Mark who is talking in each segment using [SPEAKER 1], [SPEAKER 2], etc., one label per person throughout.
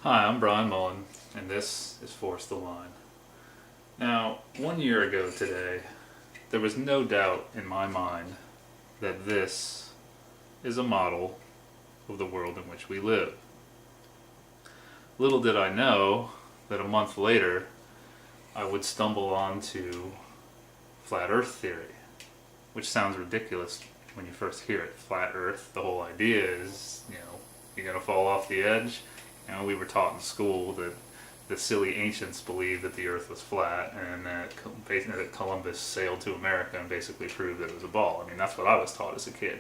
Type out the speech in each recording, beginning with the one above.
[SPEAKER 1] Hi, I'm Brian Mullen, and this is Force the Line. Now, 1 year ago today, there was no doubt in my mind that this is a model of the world in which we live. Little did I know that a month later, I would stumble onto flat Earth theory, which sounds ridiculous when you first hear it. Flat Earth, the whole idea is, you're going to fall off the edge. We were taught in school that the silly ancients believed that the Earth was flat, and that Columbus sailed to America and basically proved that it was a ball. I mean, that's what I was taught as a kid.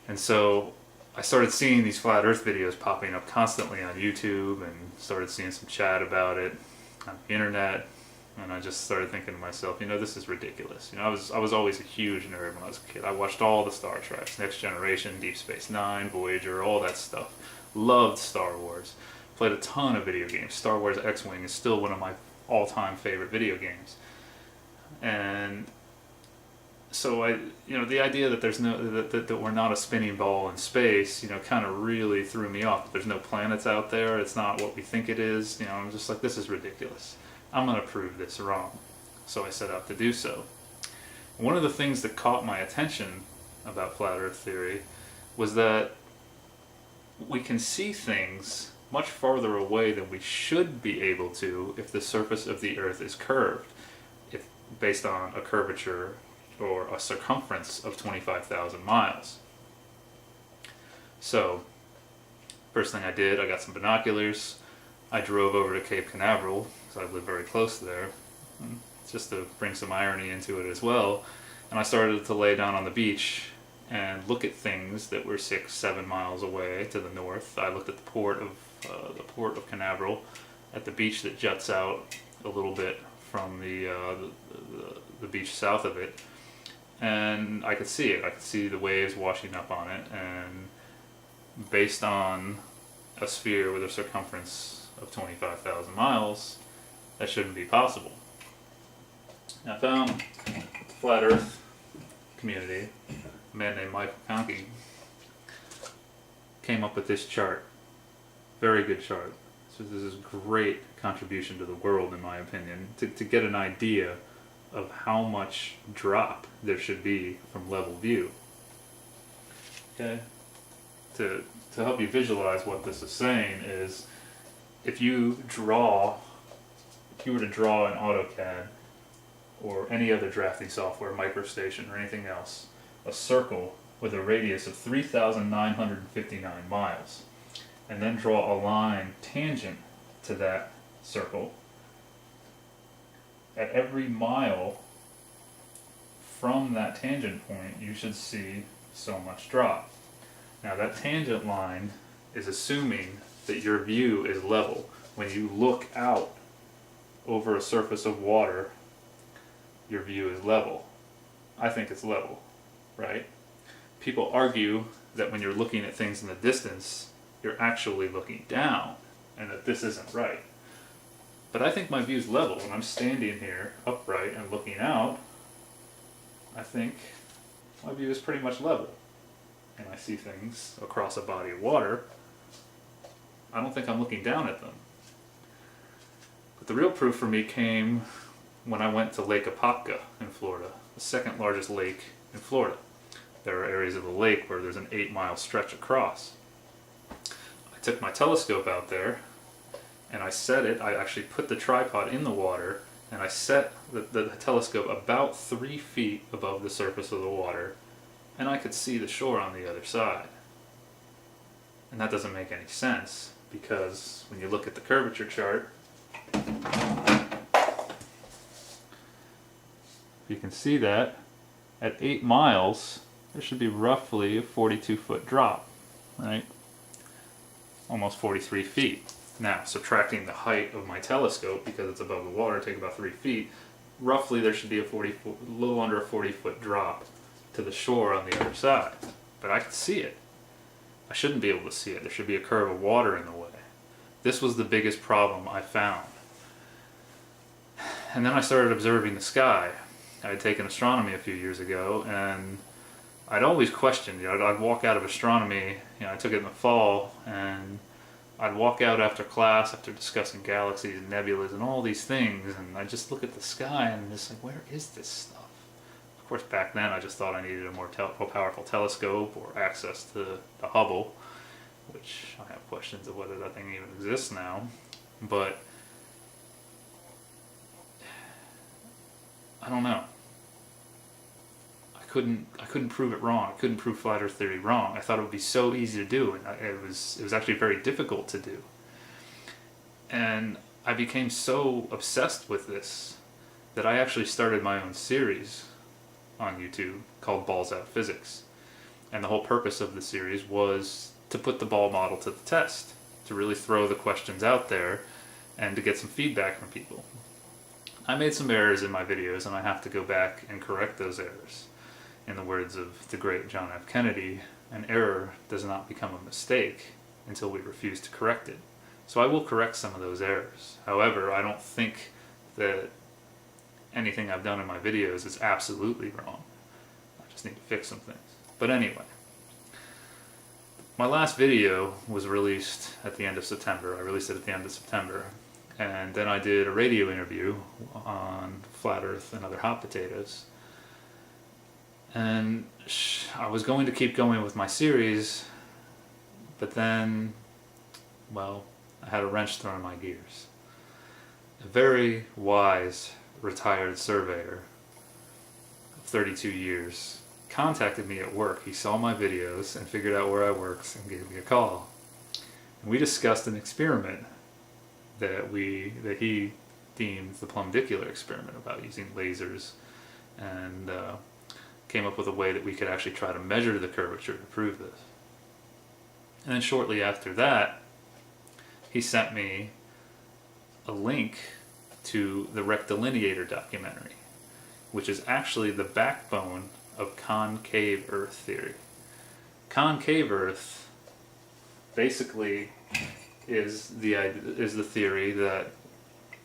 [SPEAKER 1] And so I started seeing these flat Earth videos popping up constantly on YouTube, and started seeing some chat about it on the internet. And I just started thinking to myself, this is ridiculous. I was always a huge nerd when I was a kid. I watched all the Star Treks, Next Generation, Deep Space Nine, Voyager, all that stuff. Loved Star Wars. Played a ton of video games. Star Wars X-Wing is still one of my all-time favorite video games. And so the idea that there's that we're not a spinning ball in space, kind of really threw me off. There's no planets out there. It's not what we think it is. I'm just like, this is ridiculous. I'm going to prove this wrong. So I set out to do so. One of the things that caught my attention about flat Earth theory was that we can see things much farther away than we should be able to if the surface of the Earth is curved, if based on a curvature or a circumference of 25,000 miles. So, first thing I did, I got some binoculars. I drove over to Cape Canaveral, because I live very close there, just to bring some irony into it as well. And I started to lay down on the beach and look at things that were 6-7 miles away to the north. I looked at the port of Canaveral, at the beach that juts out a little bit from the beach south of it, and I could see it. I could see the waves washing up on it, and based on a sphere with a circumference of 25,000 miles, that shouldn't be possible. I found the Flat Earth community. A man named Michael Conkey came up with this chart. Very good chart. So this is a great contribution to the world, in my opinion, to get an idea of how much drop there should be from level view. Okay? To help you visualize what this is saying is, if you were to draw in AutoCAD or any other drafting software, MicroStation or anything else, a circle with a radius of 3,959 miles, and then draw a line tangent to that circle, at every mile from that tangent point you should see so much drop. Now that tangent line is assuming that your view is level. When you look out over a surface of water, your view is level. I think it's level, right? People argue that when you're looking at things in the distance, you're actually looking down, and that this isn't right. But I think my view's level. When I'm standing here upright and looking out, I think my view is pretty much level. And I see things across a body of water. I don't think I'm looking down at them. But the real proof for me came when I went to Lake Apopka in Florida, the second largest lake in Florida. There are areas of the lake where there's an 8-mile stretch across. I took my telescope out there, and I actually put the tripod in the water, and I set the telescope about 3 feet above the surface of the water, and I could see the shore on the other side. And that doesn't make any sense, because when you look at the curvature chart, you can see that at 8 miles, there should be roughly a 42-foot drop, right? Almost 43 feet. Now, subtracting the height of my telescope, because it's above the water, take about 3 feet, roughly there should be a little under a 40-foot drop to the shore on the other side. But I could see it. I shouldn't be able to see it. There should be a curve of water in the way. This was the biggest problem I found. And then I started observing the sky. I had taken astronomy a few years ago, and I'd always questioned, I'd walk out of astronomy, I took it in the fall, and I'd walk out after class, after discussing galaxies and nebulas and all these things, and I'd just look at the sky and just like, where is this stuff? Of course, back then I just thought I needed a more powerful telescope or access to the Hubble, which I have questions of whether that thing even exists now. But I don't know. I couldn't prove it wrong. I couldn't prove flat Earth theory wrong. I thought it would be so easy to do, and it was actually very difficult to do. And I became so obsessed with this that I actually started my own series on YouTube called Balls Out Physics. And the whole purpose of the series was to put the ball model to the test, to really throw the questions out there and to get some feedback from people. I made some errors in my videos, and I have to go back and correct those errors. In the words of the great John F. Kennedy, an error does not become a mistake until we refuse to correct it. So I will correct some of those errors. However, I don't think that anything I've done in my videos is absolutely wrong. I just need to fix some things. But anyway, my last video was released at the end of September. I released it at the end of September. And then I did a radio interview on flat Earth and other hot potatoes. And I was going to keep going with my series, but then, well, I had a wrench thrown in my gears. A very wise retired surveyor of 32 years contacted me at work. He saw my videos and figured out where I worked and gave me a call. And we discussed an experiment that he deemed the plumbicular experiment, about using lasers, and came up with a way that we could actually try to measure the curvature to prove this. And then shortly after that, he sent me a link to the Rectilineator documentary, which is actually the backbone of concave Earth theory. Concave Earth basically is the theory that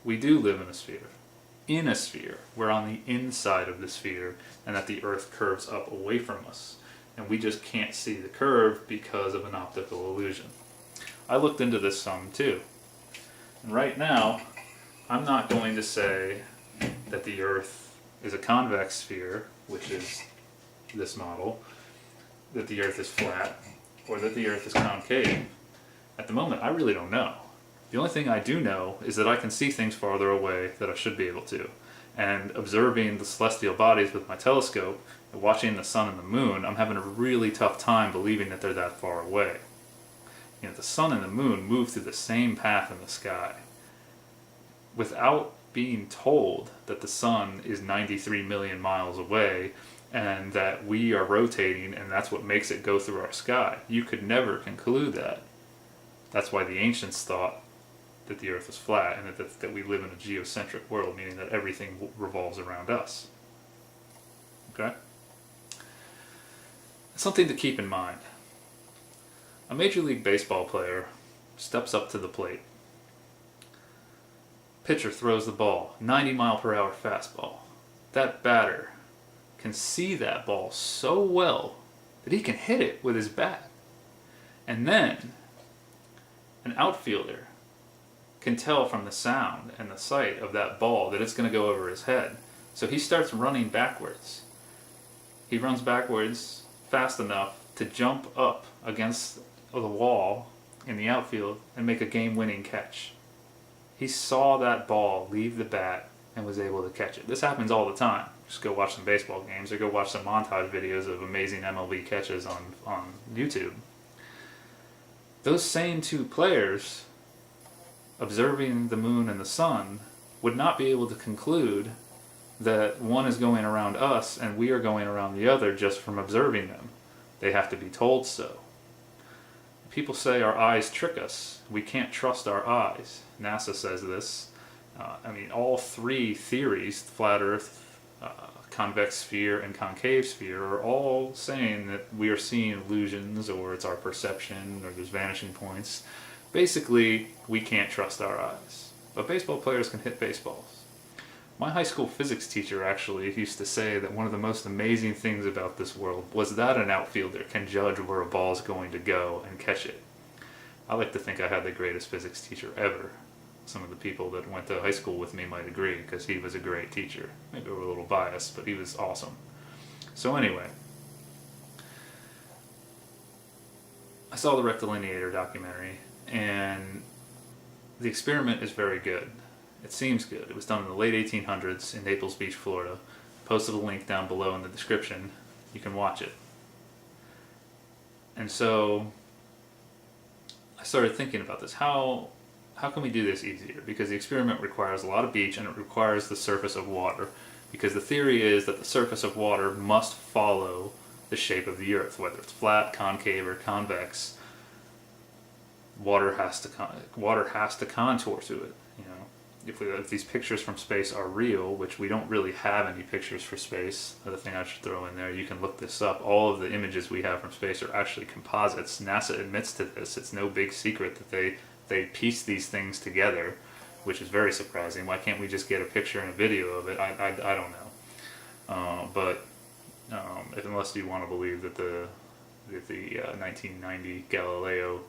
[SPEAKER 1] we do live in a sphere. In a sphere. We're on the inside of the sphere, and that the Earth curves up away from us. And we just can't see the curve because of an optical illusion. I looked into this some too. And right now, I'm not going to say that the Earth is a convex sphere, which is this model, that the Earth is flat, or that the Earth is concave. At the moment, I really don't know. The only thing I do know is that I can see things farther away that I should be able to. And observing the celestial bodies with my telescope and watching the sun and the moon, I'm having a really tough time believing that they're that far away. You know, the sun and the moon move through the same path in the sky. Without being told that the sun is 93 million miles away and that we are rotating and that's what makes it go through our sky, you could never conclude that. That's why the ancients thought that the Earth is flat and that we live in a geocentric world, meaning that everything revolves around us. Okay? Something to keep in mind. A Major League Baseball player steps up to the plate. Pitcher throws the ball, 90-mile-per-hour fastball. That batter can see that ball so well that he can hit it with his bat. And then an outfielder can tell from the sound and the sight of that ball that it's going to go over his head. So he starts running backwards. He runs backwards fast enough to jump up against the wall in the outfield and make a game-winning catch. He saw that ball leave the bat and was able to catch it. This happens all the time. Just go watch some baseball games or go watch some montage videos of amazing MLB catches on YouTube. Those same two players, observing the moon and the sun, would not be able to conclude that one is going around us and we are going around the other just from observing them. They have to be told so. People say our eyes trick us. We can't trust our eyes. NASA says this. All three theories, flat Earth, convex sphere, and concave sphere, are all saying that we are seeing illusions, or it's our perception, or there's vanishing points. Basically, we can't trust our eyes. But baseball players can hit baseballs. My high school physics teacher actually used to say that one of the most amazing things about this world was that an outfielder can judge where a ball is going to go and catch it. I like to think I had the greatest physics teacher ever. Some of the people that went to high school with me might agree, because he was a great teacher. Maybe we're a little biased, but he was awesome. So anyway, I saw the Rectilineator documentary, and the experiment is very good. It seems good. It was done in the late 1800s in Naples Beach, Florida. Posted a link down below in the description. You can watch it. And so I started thinking about this. How can we do this easier? Because the experiment requires a lot of beach and it requires the surface of water. Because the theory is that the surface of water must follow the shape of the Earth, whether it's flat, concave, or convex. Water has to contour to it. You know, if these pictures from space are real, which we don't really have any pictures for space. Another thing I should throw in there, you can look this up. All of the images we have from space are actually composites. NASA admits to this. It's no big secret that they piece these things together, which is very surprising. Why can't we just get a picture and a video of it? I don't know. But unless you want to believe that the 1990 Galileo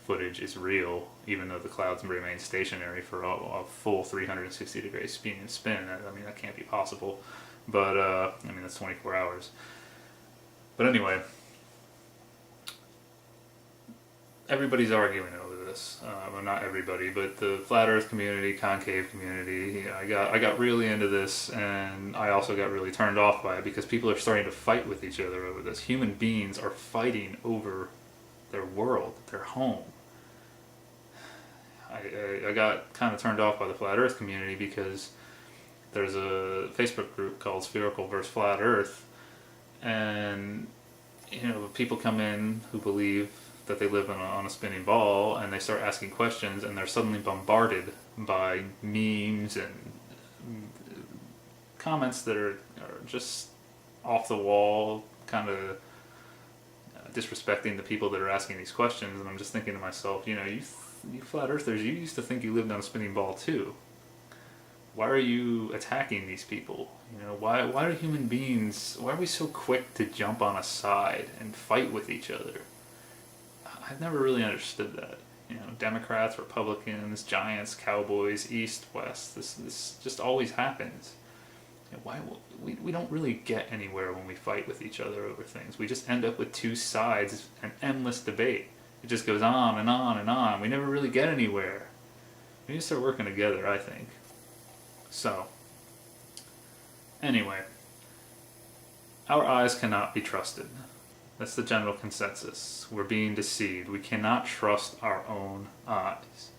[SPEAKER 1] footage is real, even though the clouds remain stationary for a full 360 degree spin. I mean, that can't be possible. But I mean, that's 24 hours. But anyway, everybody's arguing over this. Well, not everybody, but the flat Earth community, concave community. I got really into this, and I also got really turned off by it because people are starting to fight with each other over this. Human beings are fighting over their world, their home. I got kind of turned off by the flat Earth community because there's a Facebook group called Spherical vs. Flat Earth, and you know, people come in who believe that they live on a spinning ball, and they start asking questions, and they're suddenly bombarded by memes and comments that are just off the wall, kind of disrespecting the people that are asking these questions. And I'm just thinking to myself, you know, you flat earthers, you used to think you lived on a spinning ball too. Why are you attacking these people? You know, why are human beings, why are we so quick to jump on a side and fight with each other? I've never really understood that. You know, Democrats, Republicans, Giants, Cowboys, East, West, this just always happens. You know, why we don't really get anywhere when we fight with each other over things. We just end up with two sides, an endless debate. It just goes on and on and on. We never really get anywhere. We need to start working together, I think. So, anyway, our eyes cannot be trusted. That's the general consensus. We're being deceived. We cannot trust our own eyes.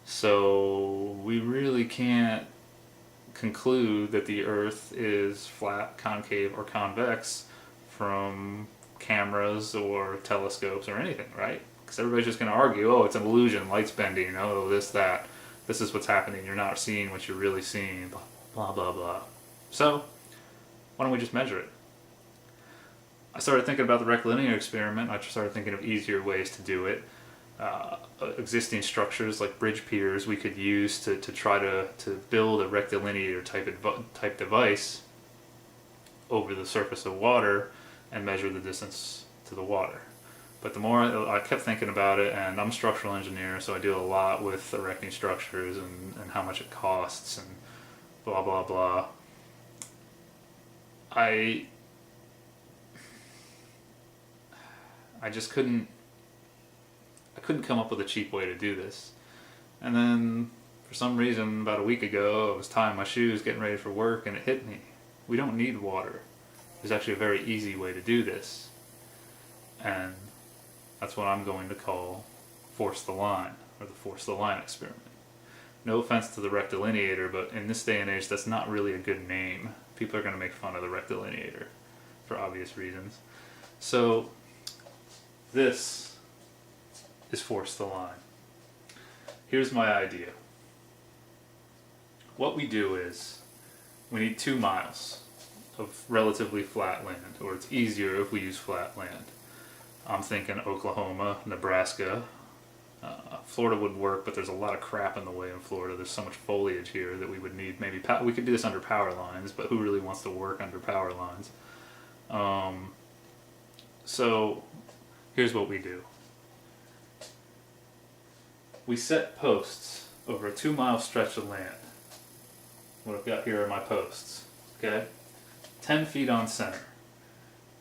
[SPEAKER 1] So, we really can't conclude that the Earth is flat, concave, or convex from cameras or telescopes or anything, right? Because everybody's just going to argue, oh, it's an illusion, light's bending, oh, this, that, this is what's happening, you're not seeing what you're really seeing, blah, blah, blah. So, why don't we just measure it? I started thinking about the rectilinear experiment. I started thinking of easier ways to do it. Existing structures like bridge piers we could use to try to build a rectilinear type device over the surface of water and measure the distance to the water. But the more I kept thinking about it, and I'm a structural engineer, so I deal a lot with erecting structures and how much it costs and blah blah blah. I just couldn't come up with a cheap way to do this. And then for some reason about a week ago I was tying my shoes getting ready for work and it hit me. We don't need water. There's actually a very easy way to do this. And that's what I'm going to call force the line, or the force the line experiment. No offense to the Rectilineator, but in this day and age that's not really a good name. People are going to make fun of the Rectilineator for obvious reasons. So this is force the line. Here's my idea. What we do is we need 2 miles of relatively flat land, or it's easier if we use flat land. I'm thinking Oklahoma, Nebraska. Florida would work, but there's a lot of crap in the way in Florida. There's so much foliage here that we would need maybe we could do this under power lines, but who really wants to work under power lines? So here's what we do. we set posts over a 2-mile stretch of land. What I've got here are my posts, okay? 10 feet on center.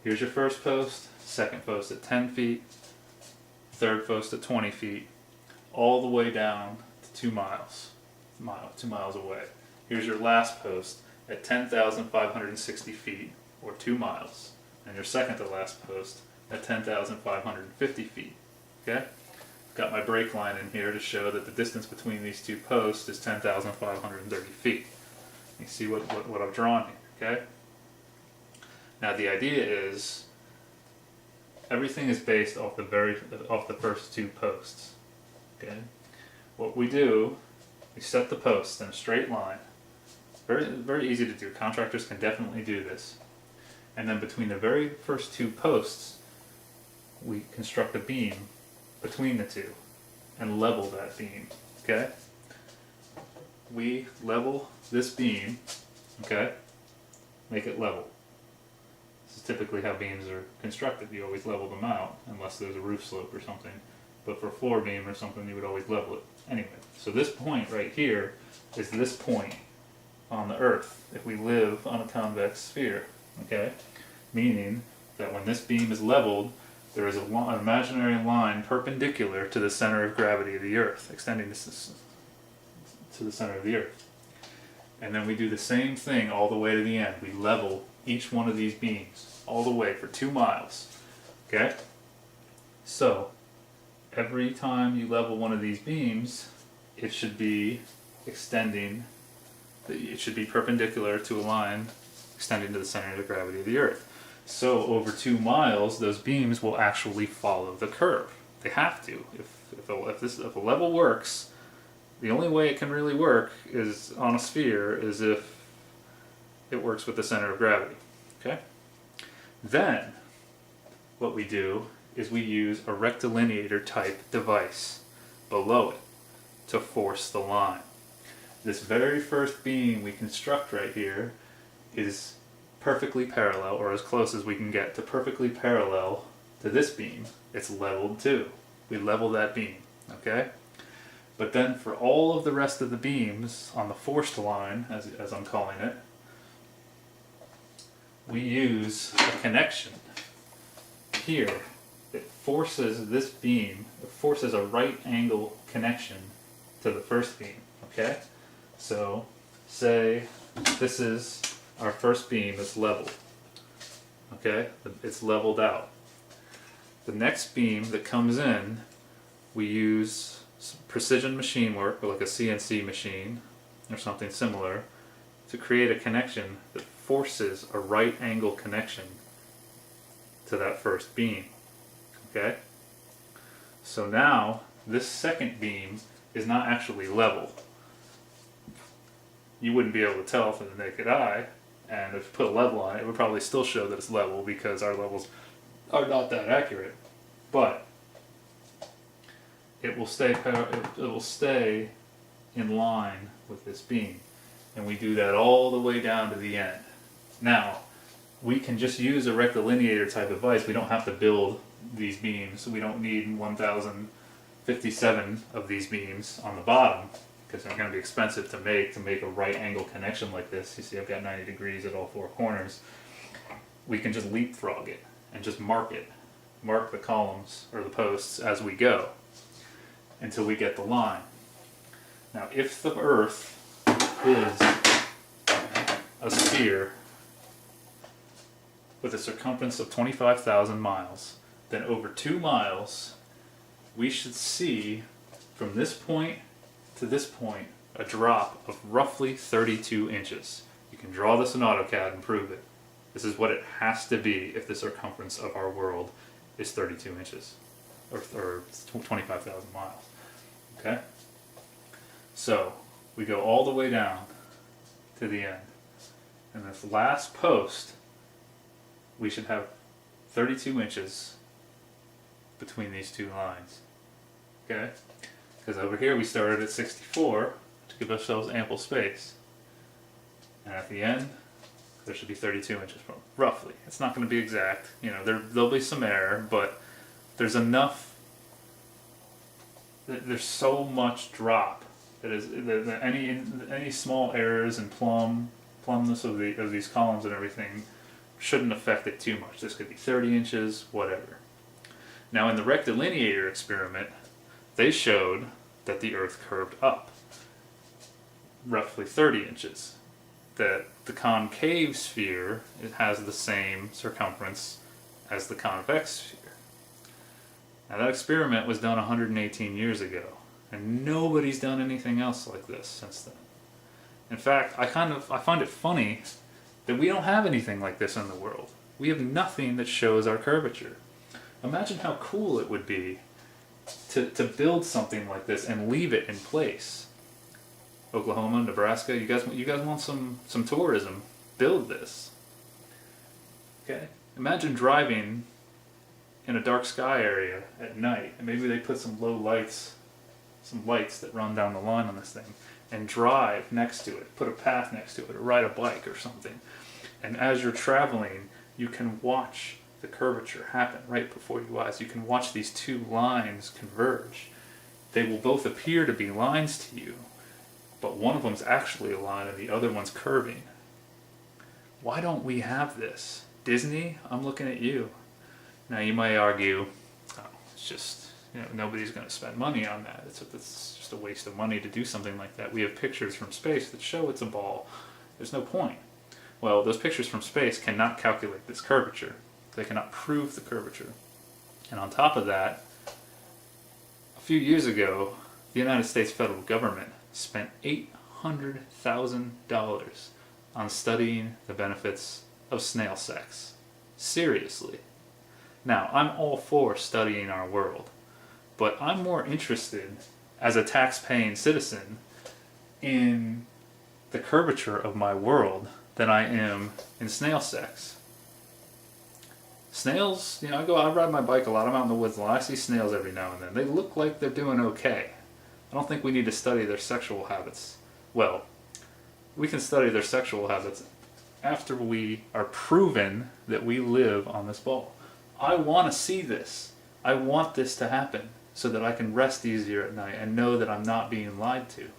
[SPEAKER 1] Here's your first post, second post at 10 feet, third post at 20 feet, all the way down to 2 miles, 2 miles away. Here's your last post at 10,560 feet, or 2 miles, and your second to last post at 10,550 feet, okay? Got my break line in here to show that the distance between these two posts is 10,530 feet. You see what I've drawn here, okay? Now the idea is everything is based off the first two posts, okay? What we do, we set the posts in a straight line. Very easy to do. Contractors can definitely do this. And then between the very first two posts, we construct a beam between the two and level that beam, okay? We level this beam, okay? Make it level. This is typically how beams are constructed. You always level them out unless there's a roof slope or something. But for a floor beam or something, you would always level it. Anyway, so this point right here is this point on the Earth if we live on a convex sphere, okay? Meaning that when this beam is leveled, there is an imaginary line perpendicular to the center of gravity of the Earth, extending to the center of the Earth. And then we do the same thing all the way to the end. We level each one of these beams all the way for 2 miles, okay? So, every time you level one of these beams, it should be extending, it should be perpendicular to a line extending to the center of the gravity of the Earth. So over 2 miles, those beams will actually follow the curve. They have to. If a level works, the only way it can really work is on a sphere is if it works with the center of gravity. Okay? Then, what we do is we use a rectilineator type device below it to force the line. This very first beam we construct right here is perfectly parallel, or as close as we can get to perfectly parallel to this beam. It's leveled too. We level that beam, okay? But then for all of the rest of the beams on the forced line, as I'm calling it, we use a connection here. It forces this beam, it forces a right angle connection to the first beam, okay? So, say this is our first beam is leveled, okay? It's leveled out. The next beam that comes in, we use some precision machine work, or like a CNC machine, or something similar, to create a connection that forces a right angle connection to that first beam, okay? So now, this second beam is not actually level. You wouldn't be able to tell from the naked eye, and if you put a level on it, it would probably still show that it's level because our levels are not that accurate. But it will stay in line with this beam, and we do that all the way down to the end. Now, we can just use a rectilineator type device. We don't have to build these beams. We don't need 1,057 of these beams on the bottom, because they're going to be expensive to make a right angle connection like this. You see I've got 90 degrees at all 4 corners. We can just leapfrog it and just mark the columns or the posts as we go until we get the line. Now if the Earth is a sphere with a circumference of 25,000 miles, then over 2 miles we should see from this point to this point a drop of roughly 32 inches. You can draw this in AutoCAD and prove it. This is what it has to be if the circumference of our world is 32 inches, or 25,000 miles. Okay? So, we go all the way down to the end. And this last post, we should have 32 inches between these two lines. Okay? Because over here we started at 64 to give ourselves ample space. And at the end, there should be 32 inches from, roughly. It's not going to be exact. You know, there'll be some error, but there's enough there's so much drop that is that any small errors and plumbness of these columns and everything shouldn't affect it too much. This could be 30 inches, whatever. Now in the rectilineator experiment, they showed that the Earth curved up roughly 30 inches. That the concave sphere, it has the same circumference as the convex sphere. Now that experiment was done 118 years ago, and nobody's done anything else like this since then. In fact, I find it funny that we don't have anything like this in the world. We have nothing that shows our curvature. Imagine how cool it would be to build something like this and leave it in place. Oklahoma, Nebraska, you guys want some tourism? Build this. Okay? Imagine driving in a dark sky area at night, and maybe they put some lights that run down the line on this thing, and drive next to it, put a path next to it, or ride a bike or something. And as you're traveling, you can watch the curvature happen right before your eyes. You can watch these two lines converge. They will both appear to be lines to you, but one of them's actually a line and the other one's curving. Why don't we have this? Disney, I'm looking at you. Now you might argue, oh, it's just, nobody's going to spend money on that. It's just a waste of money to do something like that. We have pictures from space that show it's a ball. There's no point. Well, those pictures from space cannot calculate this curvature. They cannot prove the curvature. And on top of that, a few years ago, the United States federal government spent $800,000 on studying the benefits of snail sex. Seriously. Now, I'm all for studying our world, but I'm more interested as a tax-paying citizen in the curvature of my world than I am in snail sex. Snails, I ride my bike a lot, I'm out in the woods a lot, I see snails every now and then. They look like they're doing okay. I don't think we need to study their sexual habits. Well, we can study their sexual habits after we are proven that we live on this ball. I want to see this. I want this to happen so that I can rest easier at night and know that I'm not being lied to.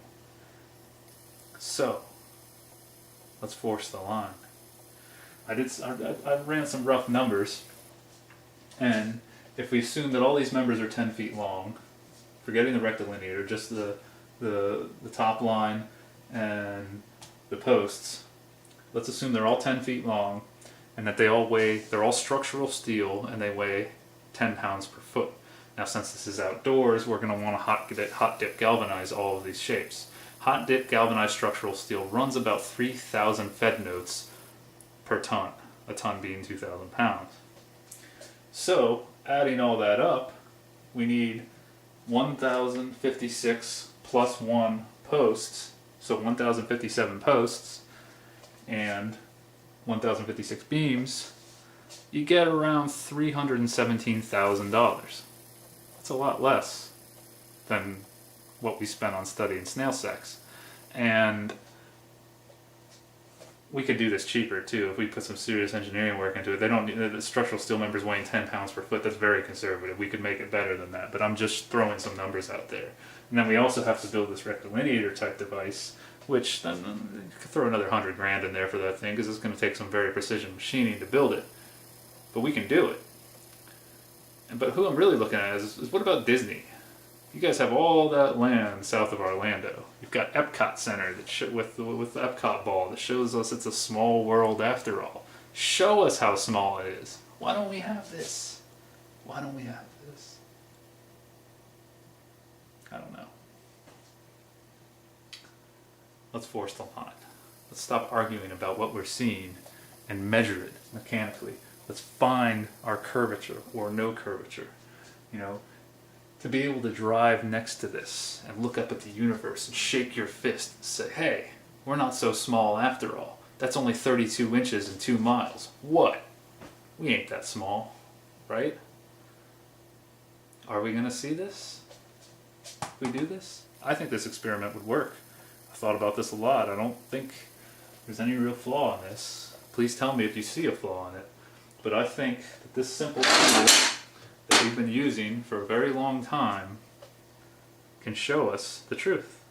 [SPEAKER 1] So, let's force the line. I ran some rough numbers, and if we assume that all these members are 10 feet long, forgetting the rectilineator, just the top line and the posts, let's assume they're all 10 feet long and that they're all structural steel and they weigh 10 pounds per foot. Now since this is outdoors, we're going to want to hot dip galvanize all of these shapes. Hot dip galvanized structural steel runs about 3,000 Fed notes per ton, a ton being 2,000 pounds. So, adding all that up, we need 1,056 plus 1 posts, so 1,057 posts, and 1,056 beams. You get around $317,000. That's a lot less than what we spent on studying snail sex. And we could do this cheaper too if we put some serious engineering work into it. They don't need the structural steel members weighing 10 pounds per foot. That's very conservative. We could make it better than that, but I'm just throwing some numbers out there. And then we also have to build this rectilineator type device, which then you could throw another $100,000 in there for that thing because it's going to take some very precision machining to build it. But we can do it. But who I'm really looking at is what about Disney? You guys have all that land south of Orlando. You've got Epcot Center with the Epcot ball that shows us it's a small world after all. Show us how small it is. Why don't we have this? Why don't we have this? I don't know. Let's force the line. Let's stop arguing about what we're seeing and measure it mechanically. Let's find our curvature or no curvature. To be able to drive next to this and look up at the universe and shake your fist and say, hey, we're not so small after all. That's only 32 inches and 2 miles. What? We ain't that small, right? Are we going to see this? If we do this? I think this experiment would work. I thought about this a lot. I don't think there's any real flaw in this. Please tell me if you see a flaw in it. But I think that this simple tool that we've been using for a very long time can show us the truth.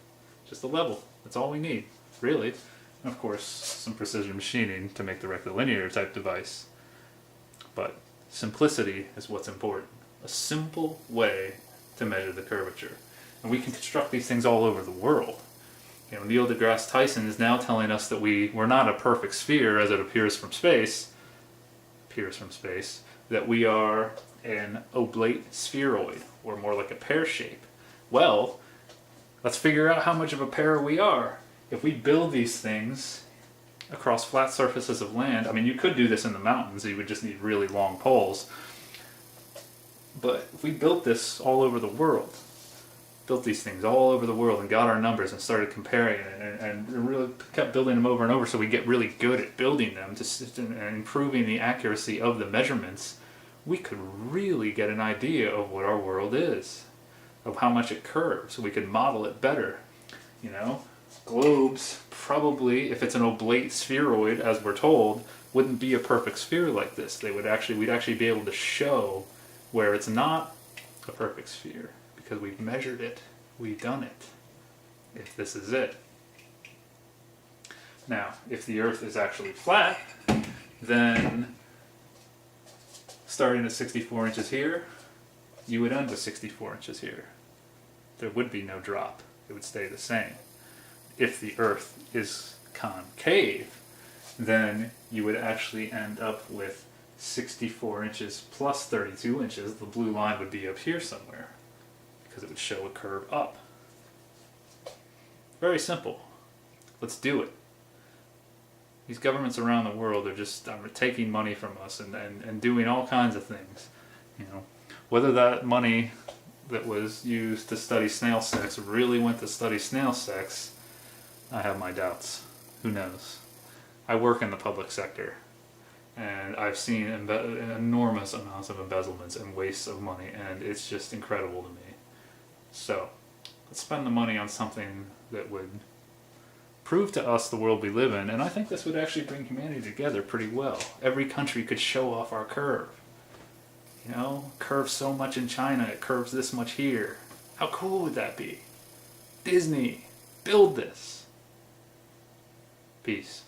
[SPEAKER 1] Just a level. That's all we need, really. And of course, some precision machining to make the rectilinear type device. But simplicity is what's important. A simple way to measure the curvature. And we can construct these things all over the world. You know, Neil deGrasse Tyson is now telling us that we're not a perfect sphere as it appears from space, that we are an oblate spheroid, or more like a pear shape. Well, let's figure out how much of a pear we are. If we build these things across flat surfaces of land, I mean, you could do this in the mountains, you would just need really long poles. But if we built this all over the world, built these things all over the world and got our numbers and started comparing it and really kept building them over and over so we get really good at building them and improving the accuracy of the measurements, we could really get an idea of what our world is, of how much it curves. We could model it better. You know, globes probably, if it's an oblate spheroid as we're told, wouldn't be a perfect sphere like this. We'd actually be able to show where it's not a perfect sphere, because we've measured it, we've done it, if this is it. Now, if the Earth is actually flat, then starting at 64 inches here, you would end with 64 inches here. There would be no drop, it would stay the same. If the Earth is concave, then you would actually end up with 64 inches plus 32 inches. The blue line would be up here somewhere, because it would show a curve up. Very simple. Let's do it. These governments around the world are just taking money from us and doing all kinds of things. You know, whether that money that was used to study snail sex really went to study snail sex, I have my doubts. Who knows? I work in the public sector, and I've seen enormous amounts of embezzlements and wastes of money, and it's just incredible to me. So, let's spend the money on something that would prove to us the world we live in, and I think this would actually bring humanity together pretty well. Every country could show off our curve. You know, curves so much in China, it curves this much here. How cool would that be? Disney, build this. Peace.